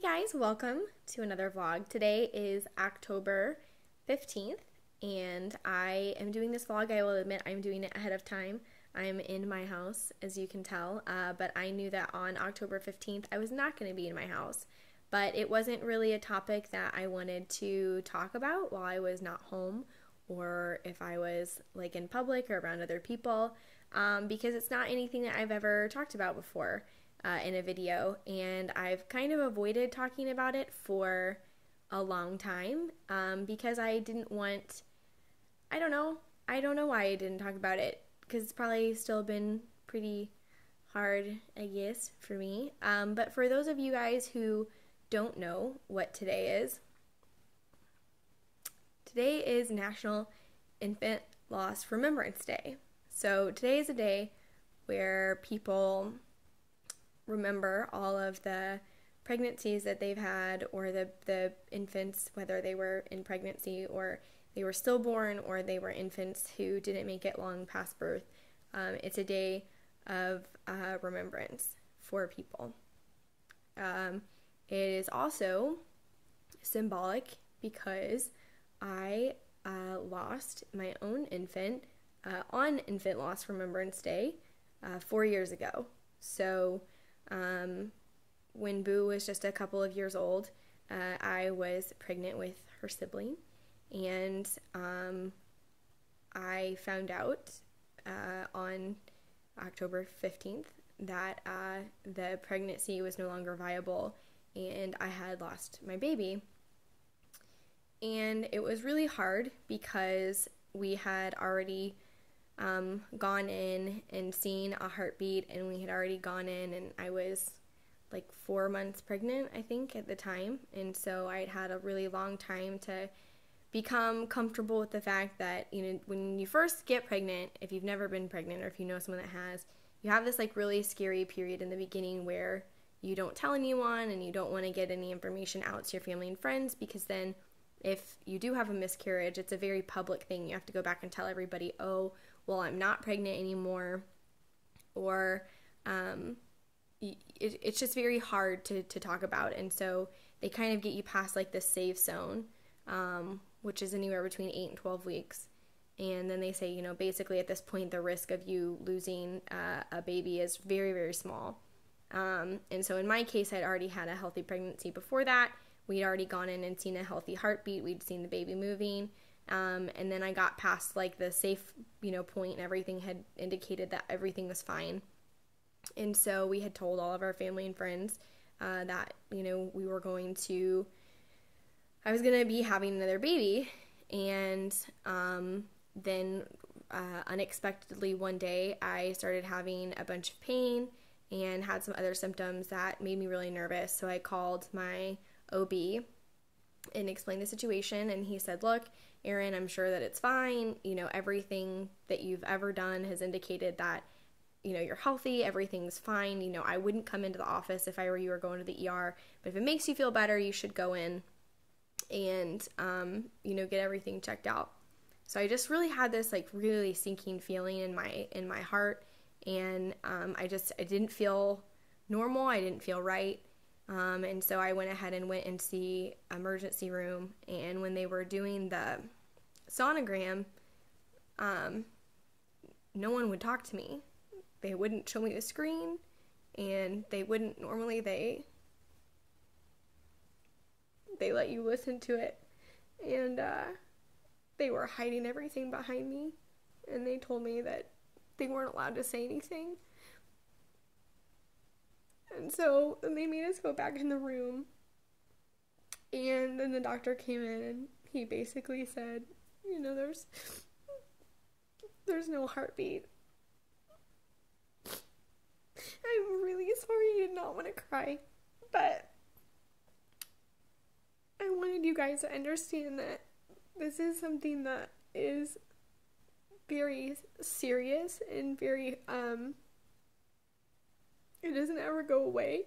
Hey guys, welcome to another vlog. Today is October 15th and I am doing this vlog. I will admit I'm doing it ahead of time. I'm in my house, as you can tell, but I knew that on October 15th I was not going to be in my house. But it wasn't really a topic that I wanted to talk about while I was not home or if I was like in public or around other people, because it's not anything that I've ever talked about before. In a video, and I've kind of avoided talking about it for a long time because I didn't want, I don't know why I didn't talk about it, because it's probably still been pretty hard, I guess, for me. But for those of you guys who don't know what today is National Infant Loss Remembrance Day. So today is a day where people remember all of the pregnancies that they've had, or the infants, whether they were in pregnancy or they were stillborn or they were infants who didn't make it long past birth. It's a day of remembrance for people. It is also symbolic because I lost my own infant on Infant Loss Remembrance Day 4 years ago. So when Boo was just a couple of years old, I was pregnant with her sibling, and I found out on October 15th that the pregnancy was no longer viable and I had lost my baby. And it was really hard because we had already gone in and seen a heartbeat, and we had already gone in, and I was like 4 months pregnant, I think, at the time, and so I'd had a really long time to become comfortable with the fact that, you know, when you first get pregnant, if you've never been pregnant or if you know someone that has, you have this like really scary period in the beginning where you don't tell anyone and you don't want to get any information out to your family and friends, because then if you do have a miscarriage, it's a very public thing. You have to go back and tell everybody, oh, well, I'm not pregnant anymore, or it's just very hard to talk about. And so they kind of get you past like the safe zone, which is anywhere between 8 and 12 weeks. And then they say, you know, basically at this point, the risk of you losing a baby is very, very small. And so in my case, I'd already had a healthy pregnancy before that. We'd already gone in and seen a healthy heartbeat. We'd seen the baby moving. And then I got past like the safe, you know, point, and everything had indicated that everything was fine. And so we had told all of our family and friends that, you know, I was going to be having another baby. And then unexpectedly one day I started having a bunch of pain and had some other symptoms that made me really nervous. So I called my OB and explained the situation, and he said, look, Erin, I'm sure that it's fine. You know, everything that you've ever done has indicated that, you know, you're healthy, everything's fine. You know, I wouldn't come into the office if I were you or going to the ER, but if it makes you feel better, you should go in and, you know, get everything checked out. So I just really had this like really sinking feeling in my heart, and I didn't feel normal. I didn't feel right. And so I went ahead and went into the emergency room, and when they were doing the sonogram, no one would talk to me. They wouldn't show me the screen, and they wouldn't, normally they let you listen to it, and they were hiding everything behind me, and they told me that they weren't allowed to say anything. And so then they made us go back in the room, and then the doctor came in, and he basically said, you know, there's no heartbeat. I'm really sorry, I did not want to cry, but I wanted you guys to understand that this is something that is very serious and very, it doesn't ever go away.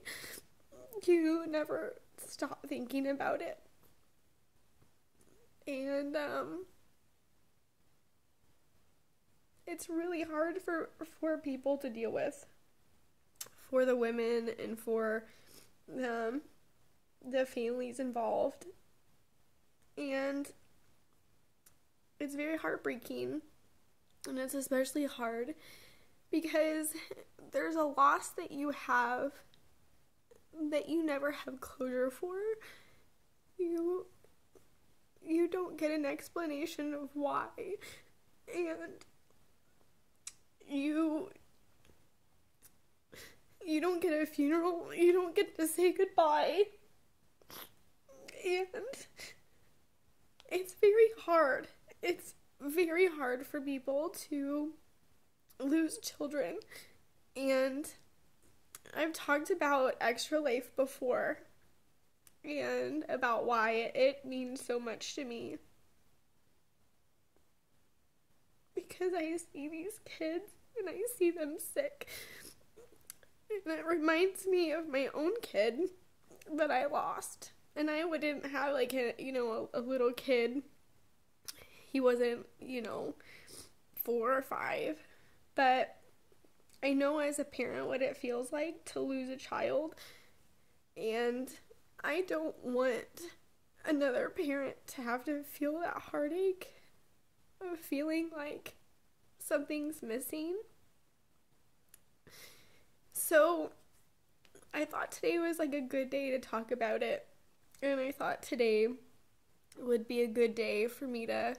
You never stop thinking about it. And, it's really hard for people to deal with. For the women and for the families involved. And it's very heartbreaking. And it's especially hard because there's a loss that you have that you never have closure for. You don't get an explanation of why. And you don't get a funeral. You don't get to say goodbye. And it's very hard. It's very hard for people to lose children. And I've talked about Extra Life before and about why it means so much to me. Because I see these kids and I see them sick. And it reminds me of my own kid that I lost. And I wouldn't have like a little kid. He wasn't, 4 or 5. But I know as a parent what it feels like to lose a child. And I don't want another parent to have to feel that heartache of feeling like something's missing. So I thought today was like a good day to talk about it. And I thought today would be a good day for me to,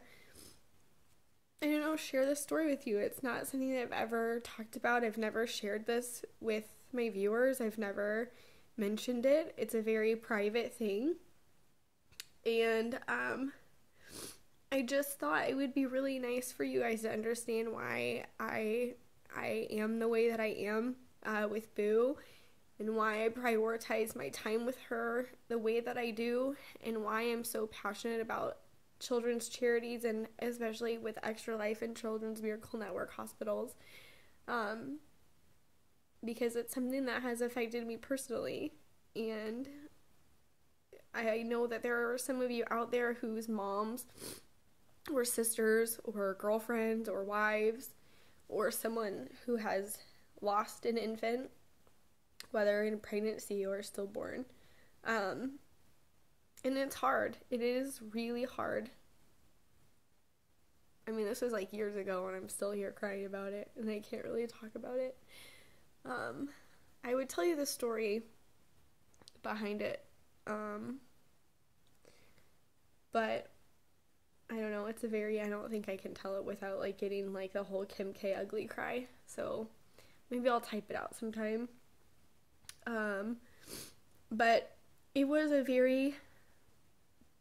share this story with you. It's not something that I've ever talked about. I've never shared this with my viewers. I've never mentioned it. It's a very private thing. And I just thought it would be really nice for you guys to understand why I am the way that I am with Boo, and why I prioritize my time with her the way that I do, and why I'm so passionate about children's charities, and especially with Extra Life and Children's Miracle Network hospitals, because it's something that has affected me personally. And I know that there are some of you out there whose moms or sisters or girlfriends or wives or someone who has lost an infant, whether in pregnancy or stillborn. And it's hard. It is really hard. I mean, this was like years ago and I'm still here crying about it and I can't really talk about it. I would tell you the story behind it. But I don't know, I don't think I can tell it without like getting like the whole Kim K ugly cry. So maybe I'll type it out sometime. But it was a very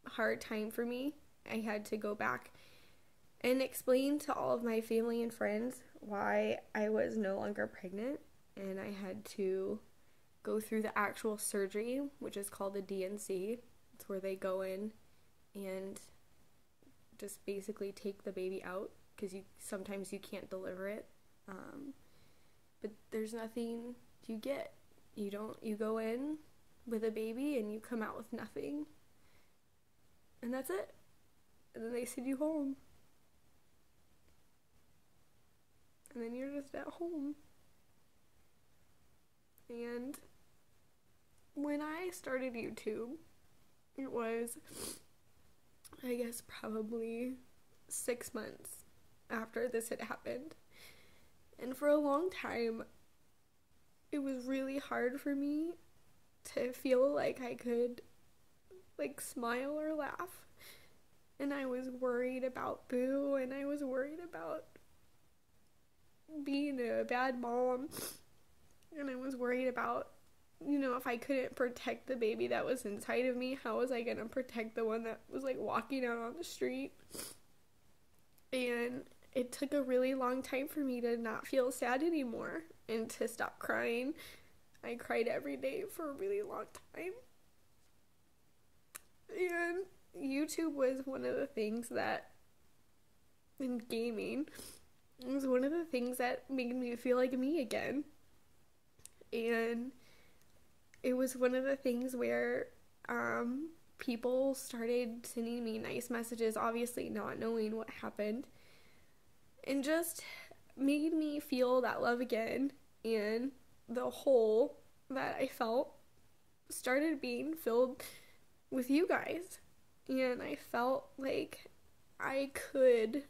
hard time for me. I had to go back and explain to all of my family and friends why I was no longer pregnant, and I had to go through the actual surgery, which is called a DNC. It's where they go in and just basically take the baby out, because sometimes you can't deliver it. But there's nothing you get. You go in with a baby and you come out with nothing. And that's it. And then they send you home. And then you're just at home. And when I started YouTube, it was, I guess, probably 6 months after this had happened. And for a long time, it was really hard for me to feel like I could, like, smile or laugh. And I was worried about Boo, and I was worried about being a bad mom. And I was worried about, if I couldn't protect the baby that was inside of me, how was I going to protect the one that was, like, walking out on the street? And it took a really long time for me to not feel sad anymore and to stop crying. I cried every day for a really long time. And YouTube was one of the things that, in gaming, it was one of the things that made me feel like me again. And it was one of the things where people started sending me nice messages, obviously not knowing what happened, and just made me feel that love again and the hole that I felt started being filled with you guys. And I felt like I could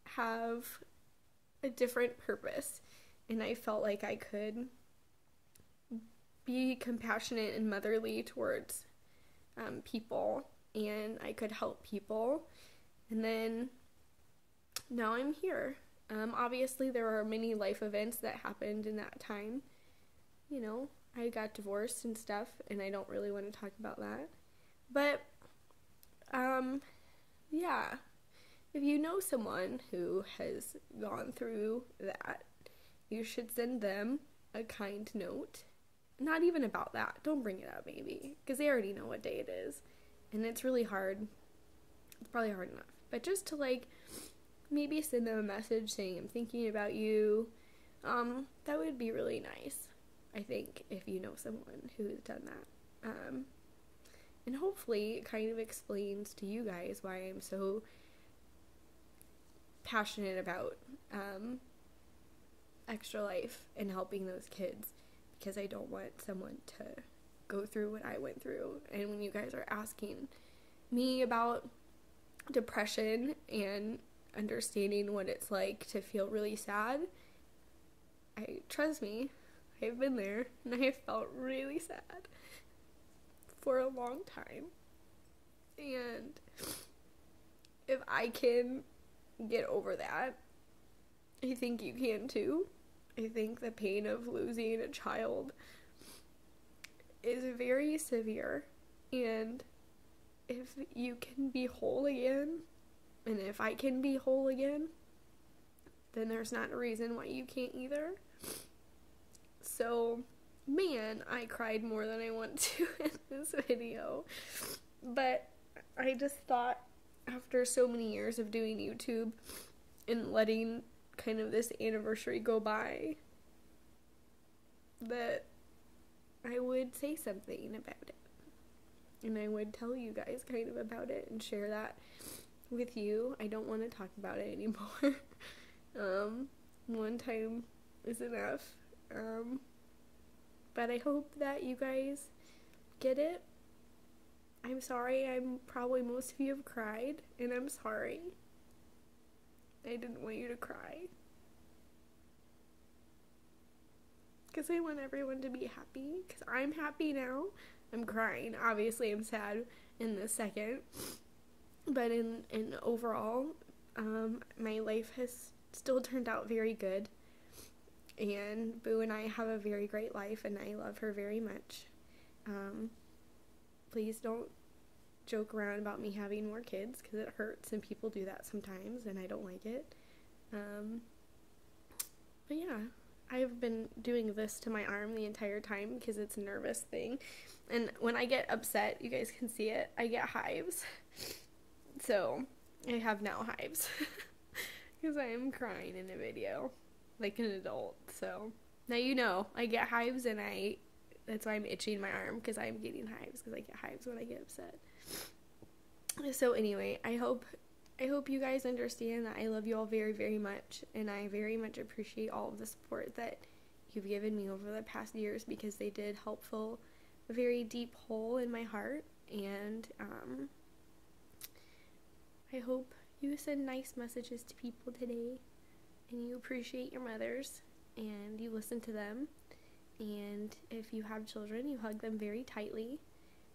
have a different purpose. And I felt like I could be compassionate and motherly towards people. And I could help people. And then now I'm here. Obviously, there are many life events that happened in that time. You know, I got divorced and stuff, and I don't really want to talk about that. But, yeah, if you know someone who has gone through that, you should send them a kind note. Not even about that. Don't bring it up, maybe, because they already know what day it is. And it's really hard. It's probably hard enough. But just to, like, maybe send them a message saying I'm thinking about you. That would be really nice, I think, if you know someone who has done that. And hopefully it kind of explains to you guys why I'm so passionate about Extra Life and helping those kids, because I don't want someone to go through what I went through. And when you guys are asking me about depression and understanding what it's like to feel really sad, trust me, I've been there, and I have felt really sad for a long time. And if I can get over that, I think you can too. I think the pain of losing a child is very severe, and if you can be whole again, and if I can be whole again, then there's not a reason why you can't either. So, man, I cried more than I want to in this video. But I just thought, after so many years of doing YouTube and letting kind of this anniversary go by, that I would say something about it. And I would tell you guys kind of about it and share that with you. I don't want to talk about it anymore. One time is enough. But I hope that you guys get it. I'm sorry, probably most of you have cried, and I'm sorry. I didn't want you to cry. Because I want everyone to be happy. Because I'm happy now. I'm crying. Obviously, I'm sad in this second. But in overall, my life has still turned out very good. And Boo and I have a very great life, and I love her very much. Please don't joke around about me having more kids, because it hurts, and people do that sometimes, and I don't like it. But yeah, I've been doing this to my arm the entire time because it's a nervous thing. And when I get upset, you guys can see it, I get hives. So, I have now hives. Because I am crying in a video. Like an adult. So, now you know, I get hives, and that's why I'm itching my arm, because I'm getting hives, because I get hives when I get upset. So anyway, I hope you guys understand that I love you all very, very much, and I very much appreciate all of the support that you've given me over the past years, because they did help fill a very deep hole in my heart. And I hope you send nice messages to people today, and you appreciate your mothers, and you listen to them. And if you have children, you hug them very tightly.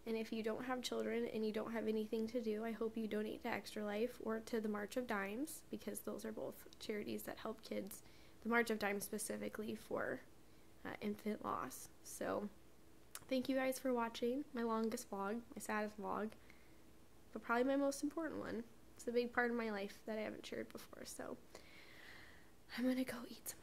And if you don't have children and you don't have anything to do, I hope you donate to Extra Life or to the March of Dimes, because those are both charities that help kids. The March of Dimes specifically for infant loss. So thank you guys for watching my longest vlog, my saddest vlog, but probably my most important one. It's a big part of my life that I haven't shared before. So I'm gonna go eat some